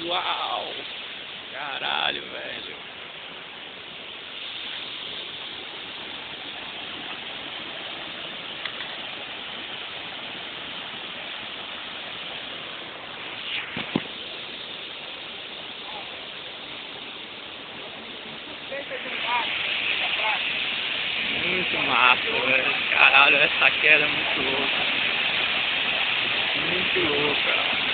Uau! Caralho, velho. Muito massa, velho. Caralho, essa queda é muito louca. Muito louca.